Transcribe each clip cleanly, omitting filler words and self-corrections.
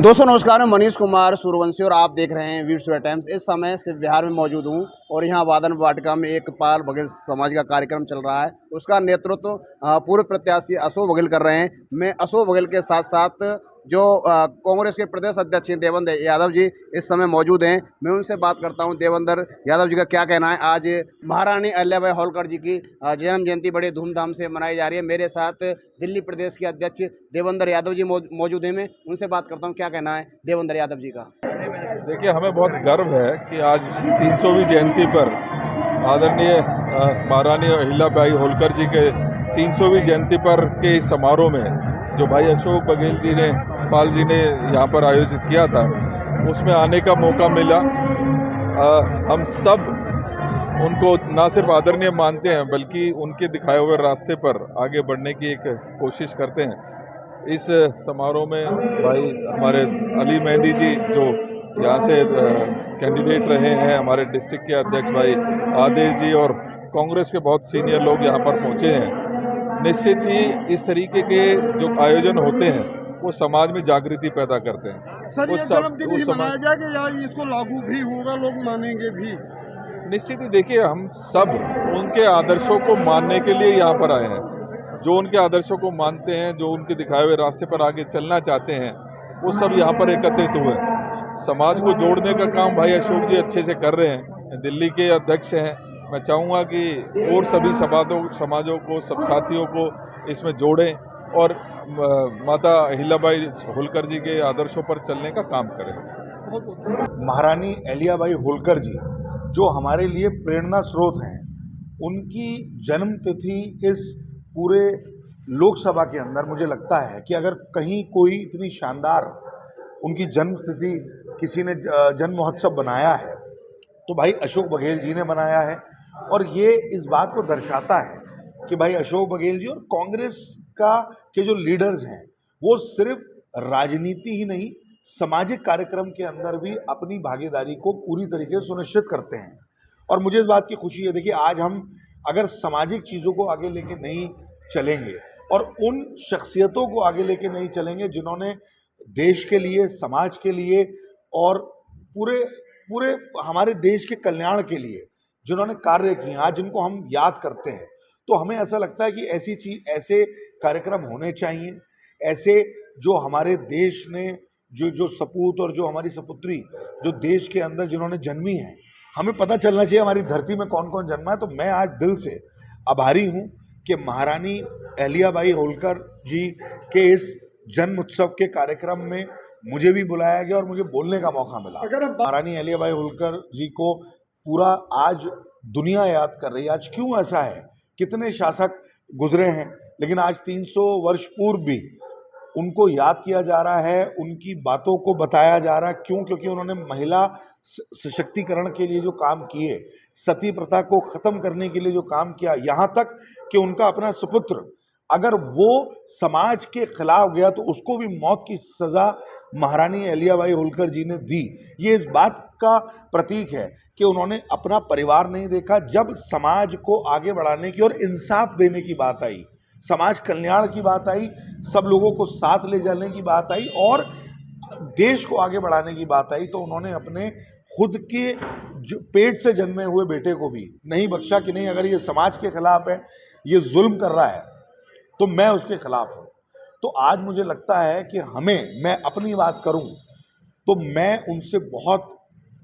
दोस्तों नमस्कार, मैं मनीष कुमार सूर्यवंशी और आप देख रहे हैं वीर सूर्य टाइम्स। इस समय सिर्फ बिहार में मौजूद हूं और यहां वादन वाटिका में एक पाल बघेल समाज का कार्यक्रम चल रहा है। उसका नेतृत्व पूर्व प्रत्याशी अशोक बघेल कर रहे हैं। मैं अशोक बघेल के साथ साथ जो कांग्रेस के प्रदेश अध्यक्ष हैं देवेंद्र यादव जी इस समय मौजूद हैं। मैं उनसे बात करता हूं। देवेंद्र यादव जी का क्या कहना है? आज महारानी अहिल्याबाई होलकर जी की जन्म जयंती बड़े धूमधाम से मनाई जा रही है। मेरे साथ दिल्ली प्रदेश के अध्यक्ष देवेंद्र यादव जी मौजूद हैं। मैं उनसे बात करता हूं, क्या कहना है देवेंद्र यादव जी का? देखिए, हमें बहुत गर्व है कि आज 300वीं जयंती पर आदरणीय महारानी अहिल्याबाई होलकर जी के 300वीं जयंती पर के इस समारोह में जो भाई अशोक बघेल जी ने पाल जी ने यहाँ पर आयोजित किया था, उसमें आने का मौका मिला। हम सब उनको ना सिर्फ आदरणीय मानते हैं बल्कि उनके दिखाए हुए रास्ते पर आगे बढ़ने की एक कोशिश करते हैं। इस समारोह में भाई हमारे अली मेहंदी जी जो यहाँ से कैंडिडेट रहे हैं, हमारे डिस्ट्रिक्ट के अध्यक्ष भाई आदेश जी और कांग्रेस के बहुत सीनियर लोग यहाँ पर पहुँचे हैं। निश्चित ही इस तरीके के जो आयोजन होते हैं वो समाज में जागृति पैदा करते हैं। सर, ये जन्मदिन ही मनाया जाएगा या इसको लागू भी होगा, लोग मानेंगे भी? निश्चित ही देखिए, हम सब उनके आदर्शों को मानने के लिए यहाँ पर आए हैं। जो उनके आदर्शों को मानते हैं, जो उनके दिखाए हुए रास्ते पर आगे चलना चाहते हैं, वो सब यहाँ पर एकत्रित हुए। समाज को जोड़ने का काम भाई अशोक जी अच्छे से कर रहे हैं। दिल्ली के अध्यक्ष हैं। मैं चाहूँगा कि और सभी समाजों को, सब साथियों को इसमें जोड़ें और माता अहिल्याबाई होलकर जी के आदर्शों पर चलने का काम करें। महारानी अहिल्याबाई होलकर जी जो हमारे लिए प्रेरणा स्रोत हैं, उनकी जन्म तिथि इस पूरे लोकसभा के अंदर मुझे लगता है कि अगर कहीं कोई इतनी शानदार उनकी जन्म तिथि किसी ने जन्म महोत्सव बनाया है तो भाई अशोक बघेल जी ने बनाया है। और ये इस बात को दर्शाता है कि भाई अशोक बघेल जी और कांग्रेस के जो लीडर्स हैं वो सिर्फ राजनीति ही नहीं, सामाजिक कार्यक्रम के अंदर भी अपनी भागीदारी को पूरी तरीके से सुनिश्चित करते हैं। और मुझे इस बात की खुशी है, देखिए आज हम अगर सामाजिक चीज़ों को आगे लेके नहीं चलेंगे और उन शख्सियतों को आगे लेके नहीं चलेंगे जिन्होंने देश के लिए, समाज के लिए और पूरे पूरे हमारे देश के कल्याण के लिए जिन्होंने कार्य किए, आज जिनको हम याद करते हैं, तो हमें ऐसा लगता है कि ऐसे कार्यक्रम होने चाहिए। ऐसे जो हमारे देश ने जो सपूत और जो हमारी सपुत्री जो देश के अंदर जिन्होंने जन्मी है, हमें पता चलना चाहिए हमारी धरती में कौन कौन जन्मा है। तो मैं आज दिल से आभारी हूँ कि महारानी अहिल्याबाई होलकर जी के इस जन्म उत्सव के कार्यक्रम में मुझे भी बुलाया गया और मुझे बोलने का मौका मिला। महारानी अहिल्याबाई होलकर जी को पूरा आज दुनिया याद कर रही है। आज क्यों ऐसा है, कितने शासक गुजरे हैं, लेकिन आज 300 वर्ष पूर्व भी उनको याद किया जा रहा है, उनकी बातों को बताया जा रहा है। क्यों? क्योंकि उन्होंने महिला सशक्तिकरण के लिए जो काम किए, सती प्रथा को ख़त्म करने के लिए जो काम किया, यहाँ तक कि उनका अपना सुपुत्र अगर वो समाज के खिलाफ गया तो उसको भी मौत की सज़ा महारानी अहिल्याबाई होलकर जी ने दी। ये इस बात का प्रतीक है कि उन्होंने अपना परिवार नहीं देखा। जब समाज को आगे बढ़ाने की और इंसाफ देने की बात आई, समाज कल्याण की बात आई, सब लोगों को साथ ले जाने की बात आई और देश को आगे बढ़ाने की बात आई, तो उन्होंने अपने खुद के जो पेट से जन्मे हुए बेटे को भी नहीं बख्शा कि नहीं, अगर ये समाज के खिलाफ है, ये जुल्म कर रहा है, तो मैं उसके खिलाफ हूँ। तो आज मुझे लगता है कि मैं अपनी बात करूँ तो मैं उनसे बहुत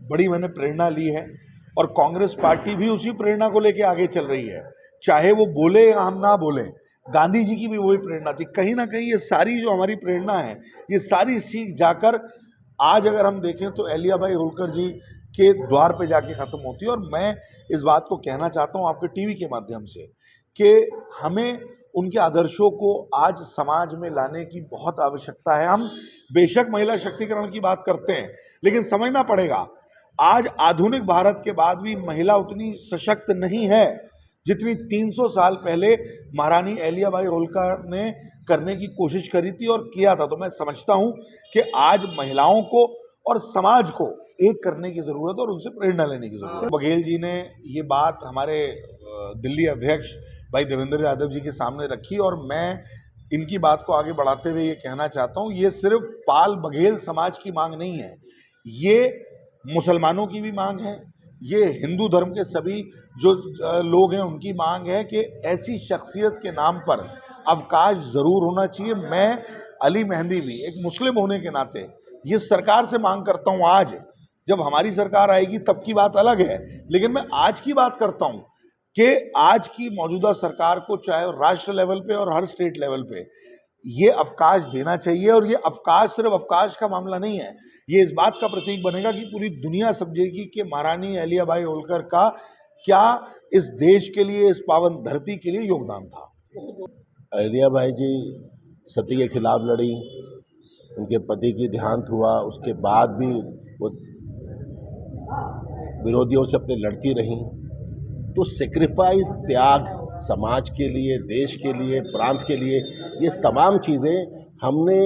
बड़ी मैंने प्रेरणा ली है और कांग्रेस पार्टी भी उसी प्रेरणा को लेके आगे चल रही है। चाहे वो बोले या हम ना बोले, गांधी जी की भी वही प्रेरणा थी। कहीं ना कहीं ये सारी जो हमारी प्रेरणा है, ये सारी सीख जाकर आज अगर हम देखें तो अहिल्याबाई होलकर जी के द्वार पे जाके ख़त्म होती है। और मैं इस बात को कहना चाहता हूँ आपके टीवी के माध्यम से कि हमें उनके आदर्शों को आज समाज में लाने की बहुत आवश्यकता है। हम बेशक महिला शक्तिकरण की बात करते हैं, लेकिन समझना पड़ेगा आज आधुनिक भारत के बाद भी महिला उतनी सशक्त नहीं है जितनी 300 साल पहले महारानी अहिल्याबाई होलकर ने करने की कोशिश करी थी और किया था। तो मैं समझता हूँ कि आज महिलाओं को और समाज को एक करने की ज़रूरत है और उनसे प्रेरणा लेने की ज़रूरत है। बघेल जी ने ये बात हमारे दिल्ली अध्यक्ष भाई देवेंद्र यादव जी के सामने रखी और मैं इनकी बात को आगे बढ़ाते हुए ये कहना चाहता हूँ, ये सिर्फ पाल बघेल समाज की मांग नहीं है, ये मुसलमानों की भी मांग है, ये हिंदू धर्म के सभी जो लोग हैं उनकी मांग है कि ऐसी शख्सियत के नाम पर अवकाश ज़रूर होना चाहिए। मैं अली मेहंदी भी एक मुस्लिम होने के नाते ये सरकार से मांग करता हूँ। आज जब हमारी सरकार आएगी तब की बात अलग है, लेकिन मैं आज की बात करता हूँ कि आज की मौजूदा सरकार को चाहे राष्ट्र लेवल पे और हर स्टेट लेवल पे ये अवकाश देना चाहिए। और ये अवकाश सिर्फ अवकाश का मामला नहीं है, ये इस बात का प्रतीक बनेगा कि पूरी दुनिया समझेगी कि महारानी अहिल्याबाई होलकर का क्या इस देश के लिए, इस पावन धरती के लिए योगदान था। अहिल्याबाई जी सती के खिलाफ लड़ी, उनके पति की देहांत हुआ, उसके बाद भी वो विरोधियों से अपने लड़ती रहीं। तो सेक्रीफाइस, त्याग समाज के लिए, देश के लिए, प्रांत के लिए, ये तमाम चीज़ें हमने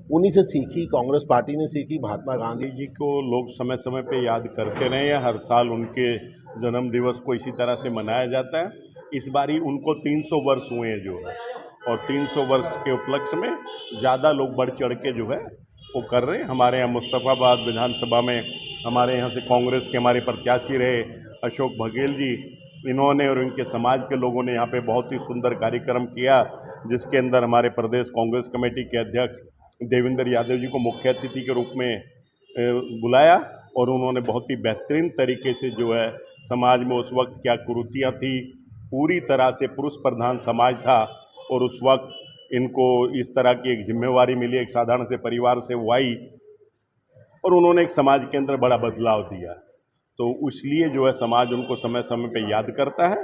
उन्हीं से सीखी, कांग्रेस पार्टी ने सीखी। महात्मा गांधी जी को लोग समय समय पे याद करते रहे हैं, हर साल उनके जन्म दिवस को इसी तरह से मनाया जाता है। इस बारी उनको 300 वर्ष हुए हैं जो है, और 300 वर्ष के उपलक्ष्य में ज़्यादा लोग बढ़ चढ़ के जो है वो कर रहे हैं। हमारे यहाँ मुस्तफ़ाबाद विधानसभा में हमारे यहाँ से कांग्रेस के हमारे प्रत्याशी रहे अशोक बघेल जी, इन्होंने और इनके समाज के लोगों ने यहाँ पे बहुत ही सुंदर कार्यक्रम किया, जिसके अंदर हमारे प्रदेश कांग्रेस कमेटी के अध्यक्ष देवेंद्र यादव जी को मुख्य अतिथि के रूप में बुलाया, और उन्होंने बहुत ही बेहतरीन तरीके से जो है समाज में उस वक्त क्या कुरीतियाँ थी, पूरी तरह से पुरुष प्रधान समाज था, और उस वक्त इनको इस तरह की एक जिम्मेवारी मिली, एक साधारण से परिवार से वो आई और उन्होंने एक समाज के अंदर बड़ा बदलाव दिया। तो इसलिए जो है समाज उनको समय समय पे याद करता है,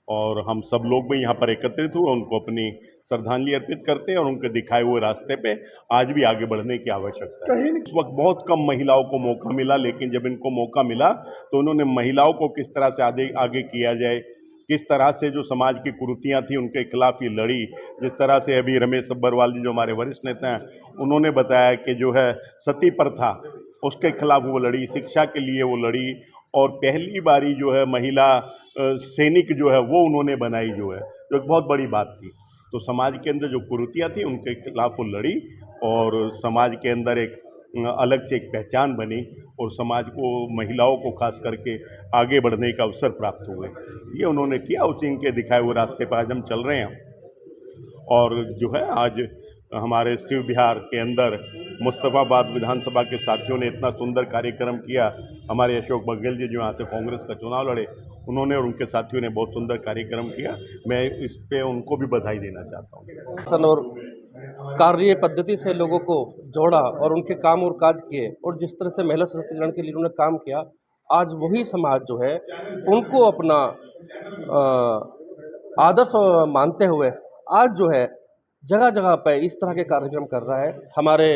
और हम सब लोग भी यहाँ पर एकत्रित हुए उनको अपनी श्रद्धांजलि अर्पित करते हैं, और उनके दिखाए हुए रास्ते पे आज भी आगे बढ़ने की आवश्यकता है। इस वक्त बहुत कम महिलाओं को मौका मिला, लेकिन जब इनको मौका मिला तो उन्होंने महिलाओं को किस तरह से आगे किया जाए, किस तरह से जो समाज की कुरीतियाँ थी उनके खिलाफ ही लड़ी। जिस तरह से अभी रमेश सब्बरवाल जी जो हमारे वरिष्ठ नेता हैं, उन्होंने बताया कि जो है सती प्रथा उसके खिलाफ वो लड़ी, शिक्षा के लिए वो लड़ी, और पहली बारी जो है महिला सैनिक जो है वो उन्होंने बनाई, जो है जो एक बहुत बड़ी बात थी। तो समाज के अंदर जो कुरीतियाँ थी उनके खिलाफ वो लड़ी, और समाज के अंदर एक अलग से एक पहचान बनी, और समाज को, महिलाओं को खास करके आगे बढ़ने का अवसर प्राप्त हुए। ये उन्होंने किया, उसी इनके दिखाए हुए रास्ते पर आज हम चल रहे हैं। और जो है आज हमारे शिव विहार के अंदर मुस्तफ़ाबाद विधानसभा के साथियों ने इतना सुंदर कार्यक्रम किया। हमारे अशोक बघेल जी जो यहाँ से कांग्रेस का चुनाव लड़े, उन्होंने और उनके साथियों ने बहुत सुंदर कार्यक्रम किया। मैं इस पे उनको भी बधाई देना चाहता हूँ। और कार्य पद्धति से लोगों को जोड़ा और उनके काम और काज किए, और जिस तरह से महिला सशक्तिकरण के लिए उन्होंने काम किया, आज वही समाज जो है उनको अपना आदर्श मानते हुए आज जो है जगह जगह पर इस तरह के कार्यक्रम कर रहा है। हमारे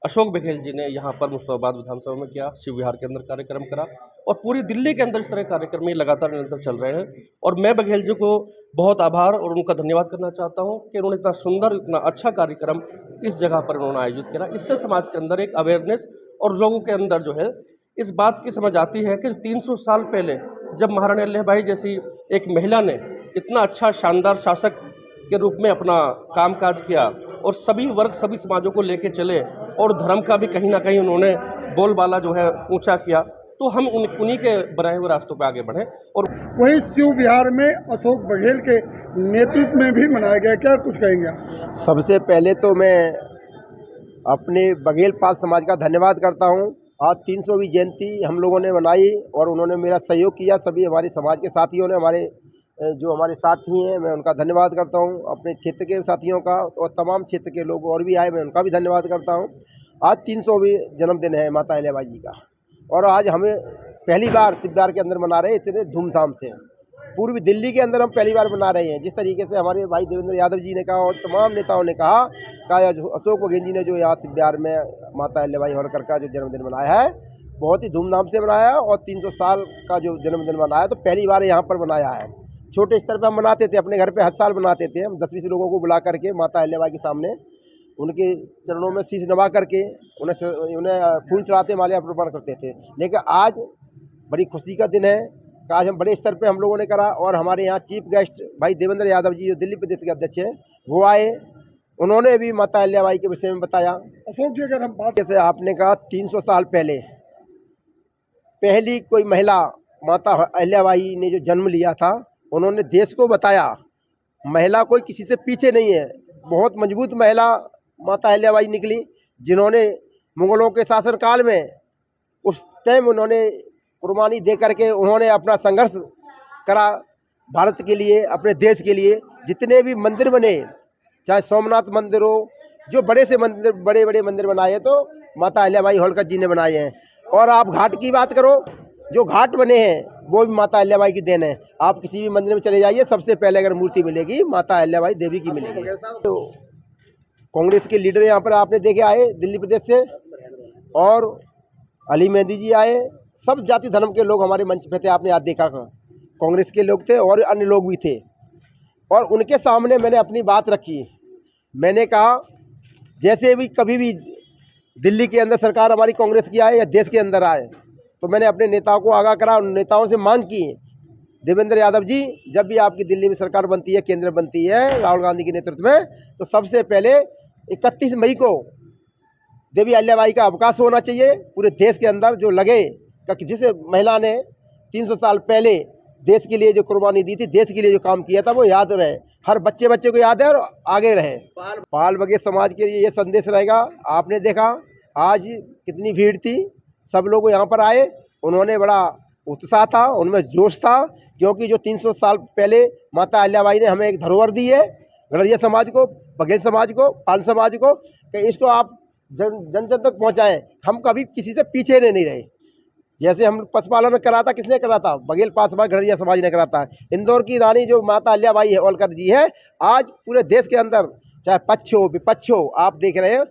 अशोक बघेल जी ने यहाँ पर मुस्तफ़ाबाद विधानसभा में किया, शिव विहार के अंदर कार्यक्रम करा, और पूरी दिल्ली के अंदर इस तरह के कार्यक्रम ये लगातार निरंतर चल रहे हैं। और मैं बघेल जी को बहुत आभार और उनका धन्यवाद करना चाहता हूँ कि उन्होंने इतना सुंदर, इतना अच्छा कार्यक्रम इस जगह पर उन्होंने आयोजित किया। इससे समाज के अंदर एक अवेयरनेस और लोगों के अंदर जो है इस बात की समझ आती है कि 300 साल पहले जब महारानी अहिल्याबाई जैसी एक महिला ने इतना अच्छा शानदार शासक के रूप में अपना कामकाज किया और सभी वर्ग, सभी समाजों को लेके चले, और धर्म का भी कहीं ना कहीं उन्होंने बोलबाला जो है ऊंचा किया, तो हम उन्हीं के बनाए हुए रास्तों पर आगे बढ़े। और वहीं शिव विहार में अशोक बघेल के नेतृत्व में भी मनाया गया, क्या कुछ कहेंगे आप? सबसे पहले तो मैं अपने बघेल पाल समाज का धन्यवाद करता हूं। आज 300वीं जयंती हम लोगों ने मनाई और उन्होंने मेरा सहयोग किया। सभी हमारे समाज के साथियों ने, हमारे साथी हैं, मैं उनका धन्यवाद करता हूं। अपने क्षेत्र के साथियों का और तमाम क्षेत्र के लोग और भी आए, मैं उनका भी धन्यवाद करता हूं। आज 300वीं जन्मदिन है माता अहिल्याबाई जी का, और आज हमें पहली बार शिव विहार के अंदर मना रहे हैं इतने धूमधाम से। पूर्वी दिल्ली के अंदर हम पहली बार मना रहे हैं। जिस तरीके से हमारे भाई देवेंद्र यादव जी ने कहा और तमाम नेताओं ने कहा, अशोक बघेल जी ने जो यहाँ शिव विहार में माता अहिल्याबाई होलकर का जो जन्मदिन मनाया है, बहुत ही धूमधाम से मनाया है। और 300 साल का जो जन्मदिन मनाया तो पहली बार यहाँ पर मनाया है। छोटे स्तर पर हम मनाते थे, अपने घर पे हर साल मनाते थे। हम 10-20 लोगों को बुला करके माता अहिल्याबाई के सामने उनके चरणों में शीश नवा करके उन्हें फूल चढ़ाते, माले अर्पण करते थे। लेकिन आज बड़ी खुशी का दिन है कि आज हम बड़े स्तर पे हम लोगों ने करा, और हमारे यहाँ चीफ गेस्ट भाई देवेंद्र यादव जी जो दिल्ली प्रदेश के अध्यक्ष हैं वो आए, उन्होंने भी माता अहिल्याबाई के विषय में बताया। अशोक जी, अगर हम बात जैसे आपने कहा 300 साल पहले पहली कोई महिला माता अहिल्याबाई ने जो जन्म लिया था, उन्होंने देश को बताया महिला कोई किसी से पीछे नहीं है। बहुत मजबूत महिला माता अहिल्याबाई निकली, जिन्होंने मुगलों के शासनकाल में उस टाइम उन्होंने कुर्बानी दे करके उन्होंने अपना संघर्ष करा भारत के लिए, अपने देश के लिए। जितने भी मंदिर बने, चाहे सोमनाथ मंदिर हो, जो बड़े से मंदिर, बड़े बड़े मंदिर बनाए हैं तो माता अहिल्याबाई होलकर जी ने बनाए हैं। और आप घाट की बात करो, जो घाट बने हैं वो भी माता अहिल्याबाई की देन है। आप किसी भी मंदिर में चले जाइए, सबसे पहले अगर मूर्ति मिलेगी माता अहिल्याबाई देवी की मिलेगी। तो कांग्रेस के लीडर यहाँ पर आपने देखे आए दिल्ली प्रदेश से, और अली मेहंदी जी आए। सब जाति धर्म के लोग हमारे मंच पे थे, आपने आज देखा। कांग्रेस के लोग थे और अन्य लोग भी थे, और उनके सामने मैंने अपनी बात रखी। मैंने कहा जैसे भी कभी भी दिल्ली के अंदर सरकार हमारी कांग्रेस की आए या देश के अंदर आए, तो मैंने अपने नेताओं को आगाह करा, उन नेताओं से मांग की, देवेंद्र यादव जी, जब भी आपकी दिल्ली में सरकार बनती है, केंद्र बनती है राहुल गांधी के नेतृत्व में, तो सबसे पहले 31 मई को देवी अहिल्याबाई का अवकाश होना चाहिए पूरे देश के अंदर। जो लगे कि जिस महिला ने 300 साल पहले देश के लिए जो कुर्बानी दी थी, देश के लिए जो काम किया था, वो याद रहे, हर बच्चे को याद है और आगे रहे। पाल बघेल समाज के लिए ये संदेश रहेगा। आपने देखा आज कितनी भीड़ थी, सब लोग यहाँ पर आए, उन्होंने बड़ा उत्साह था, उनमें जोश था, क्योंकि जो 300 साल पहले माता अहिल्याबाई ने हमें एक धरोहर दी है, गड़रिया समाज को, बघेल समाज को, पाल समाज को, कि इसको आप जन जन तक पहुँचाएँ। हम कभी किसी से पीछे नहीं रहे। जैसे हम पशुपालन करा था, किसने करा था? बघेल पाल समाज, गड़रिया समाज ने करा था। इंदौर की रानी जो माता अहिल्याबाई होलकर जी है, आज पूरे देश के अंदर चाहे पक्ष हो विपक्ष हो, आप देख रहे हैं,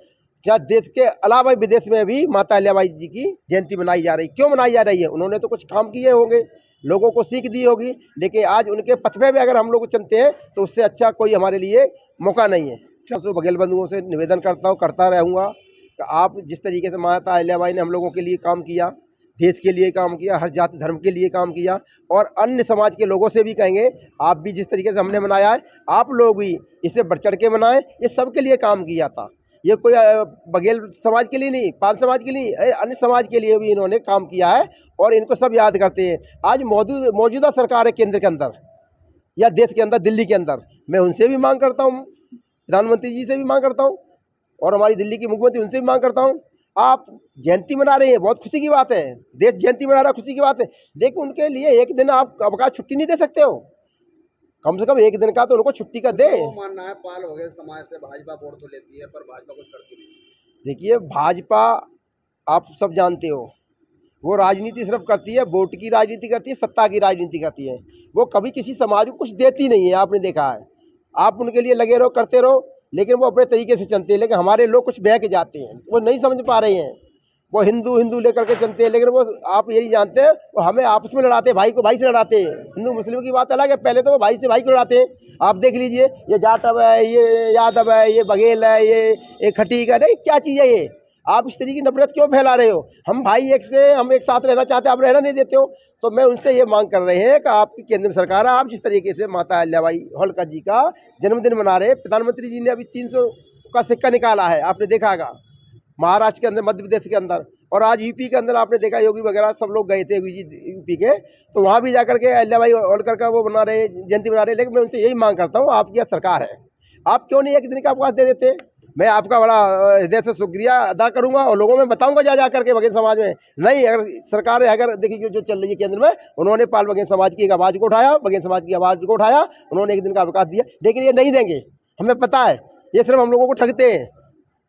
चाहे देश के अलावा विदेश में भी माता अहिल्याबाई जी की जयंती मनाई जा रही। क्यों मनाई जा रही है? उन्होंने तो कुछ काम किए होंगे, लोगों को सीख दी होगी, लेकिन आज उनके पथ पे भी अगर हम लोग चलते हैं तो उससे अच्छा कोई हमारे लिए मौका नहीं है। तो बघेल बंधुओं से निवेदन करता हूँ, करता रहूँगा कि आप जिस तरीके से माता अहिल्याबाई ने हम लोगों के लिए काम किया, देश के लिए काम किया, हर जाति धर्म के लिए काम किया, और अन्य समाज के लोगों से भी कहेंगे आप भी जिस तरीके से हमने मनाया है, आप लोग भी इसे बढ़ चढ़ के मनाएं। ये सबके लिए काम किया था, ये कोई बघेल समाज के लिए नहीं, पाल समाज के लिए, अन्य समाज के लिए भी इन्होंने काम किया है, और इनको सब याद करते हैं। आज मौजूदा सरकार है केंद्र के अंदर या देश के अंदर, दिल्ली के अंदर, मैं उनसे भी मांग करता हूँ, प्रधानमंत्री जी से भी मांग करता हूँ, और हमारी दिल्ली की मुख्यमंत्री उनसे भी मांग करता हूँ। आप जयंती मना रहे हैं, बहुत खुशी की बात है, देश जयंती मना रहा है, खुशी की बात है, लेकिन उनके लिए एक दिन आप अवकाश छुट्टी नहीं दे सकते हो? कम से कम एक दिन का तो उनको छुट्टी का दे। वो मानना है पाल बघेल समाज से भाजपा वोट तो लेती है, पर भाजपा कुछ करती नहीं। देखिए, भाजपा आप सब जानते हो, वो राजनीति सिर्फ करती है, वोट की राजनीति करती है, सत्ता की राजनीति करती है। वो कभी किसी समाज को कुछ देती नहीं है, आपने देखा है। आप उनके लिए लगे रहो, करते रहो, लेकिन वो अपने तरीके से चलते हैं। लेकिन हमारे लोग कुछ बह के जाते हैं, वो नहीं समझ पा रहे हैं, वो हिंदू लेकर के चलते हैं, लेकिन वो आप ये नहीं जानते, वो हमें आपस में लड़ाते हैं, भाई को भाई से लड़ाते हैं। हिंदू मुस्लिम की बात अलग है, पहले तो वो भाई से भाई को लड़ाते हैं। आप देख लीजिए, ये जाटव है, ये यादव है, ये बघेल है, ये खटीक है, नहीं क्या चीज़ है ये? आप इस तरीके की नफरत क्यों फैला रहे हो? हम भाई हम एक साथ रहना चाहते हैं, आप रहना नहीं देते हो। तो मैं उनसे ये मांग कर रहे हैं कि आपकी केंद्र में सरकार है, आप जिस तरीके से माता अहिल्याबाई होलकर जी का जन्मदिन मना रहे हैं, प्रधानमंत्री जी ने अभी 300 का सिक्का निकाला है, आपने देखा होगा, महाराष्ट्र के अंदर, मध्य प्रदेश के अंदर, और आज यूपी के अंदर आपने देखा, योगी वगैरह सब लोग गए थे यूपी के, तो वहाँ भी जाकर के अहिल्याबाई होलकर का वो बना रहे, जयंती मना रहे। लेकिन मैं उनसे यही मांग करता हूँ, आपकी यह सरकार है, आप क्यों नहीं एक दिन का अवकाश दे देते? मैं आपका बड़ा हृदय से शुक्रिया अदा करूंगा, और लोगों में बताऊंगा जा करके बघेल समाज में। नहीं, अगर सरकार अगर देखिए जो चल रही है केंद्र में, उन्होंने पाल बघेल समाज की एक आवाज़ को उठाया, बघेल समाज की आवाज़ को उठाया, उन्होंने एक दिन का अवकाश दिया, लेकिन ये नहीं देंगे, हमें पता है। ये सिर्फ हम लोगों को ठगते हैं,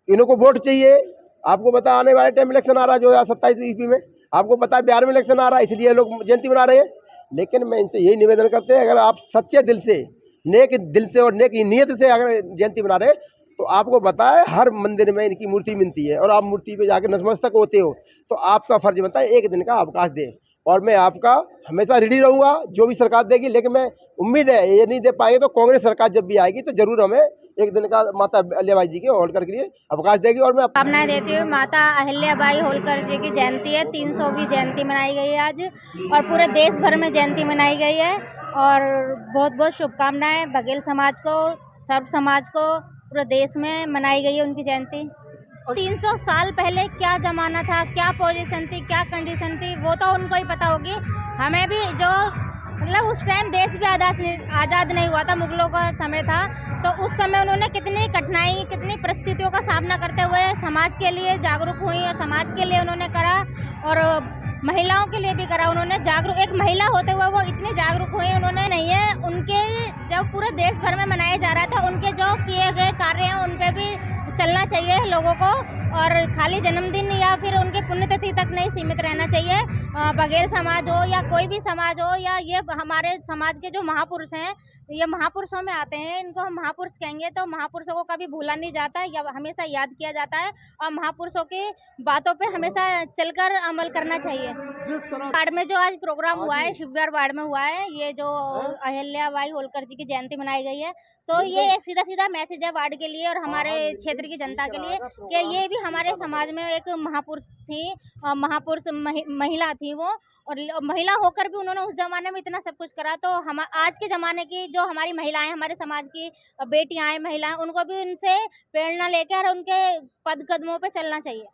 इनको वोट चाहिए। आपको पता है आने वाले टाइम इलेक्शन आ रहा है, 2027 ईस्वी में, आपको पता है बिहार में इलेक्शन आ रहा है, इसलिए लोग जयंती मना रहे हैं। लेकिन मैं इनसे यही निवेदन करते हैं, अगर आप सच्चे दिल से, नेक दिल से और नेक नियत से अगर जयंती मना रहे, तो आपको पता है हर मंदिर में इनकी मूर्ति मिलती है, और आप मूर्ति पे जाकर नतमस्तक होते हो, तो आपका फर्ज बनता है एक दिन का अवकाश दें। और मैं आपका हमेशा रेडी रहूँगा, जो भी सरकार देगी। लेकिन मैं उम्मीद है ये नहीं दे पाएंगे तो कांग्रेस सरकार जब भी आएगी तो जरूर हमें एक दिन का माता अहिल्याबाई जी के होलकर के लिए अवकाश देगी। और मैं कामनाएं देती हूँ। माता अहिल्याबाई होलकर जी की जयंती है, 300वीं जयंती मनाई गई है आज, और पूरे देश भर में जयंती मनाई गई है। और बहुत बहुत शुभकामनाएं बघेल समाज को, सर्व समाज को, पूरे देश में मनाई गई है उनकी जयंती। 300 साल पहले क्या ज़माना था, क्या पोजीशन थी, क्या कंडीशन थी, वो तो उनको ही पता होगी। हमें भी जो मतलब उस टाइम देश भी आज़ाद नहीं हुआ था, मुगलों का समय था, तो उस समय उन्होंने कितनी कठिनाई, कितनी परिस्थितियों का सामना करते हुए समाज के लिए जागरूक हुई और समाज के लिए उन्होंने करा और महिलाओं के लिए भी करा। उन्होंने जागरूक, एक महिला होते हुए वो इतनी जागरूक हुई, उन्होंने नहीं है उनके जब पूरे देश भर में मनाया जा रहा था, उनके जो किए गए कार्य हैं उन पे भी चलना चाहिए लोगों को और खाली जन्मदिन या फिर उनके पुण्यतिथि तक नहीं सीमित रहना चाहिए। बघेल समाज हो या कोई भी समाज हो या ये हमारे समाज के जो महापुरुष हैं, ये महापुरुषों में आते हैं, इनको हम महापुरुष कहेंगे। तो महापुरुषों को कभी भूला नहीं जाता है या हमेशा याद किया जाता है और महापुरुषों की बातों पे हमेशा चलकर अमल करना चाहिए। वार्ड में जो आज प्रोग्राम हुआ है, शिवविहार वार्ड में हुआ है, ये जो अहिल्याबाई होलकर जी की जयंती मनाई गई है, तो ये एक सीधा सीधा मैसेज है वार्ड के लिए और हमारे क्षेत्र की जनता के लिए कि ये भी हमारे समाज में एक महापुरुष थी, महापुरुष महिला थी वो, और महिला होकर भी उन्होंने उस जमाने में इतना सब कुछ करा। तो हम आज के ज़माने की जो हमारी महिलाएं, हमारे समाज की बेटियां हैं, महिलाएं, उनको भी उनसे प्रेरणा लेकर उनके पद कदमों पे चलना चाहिए।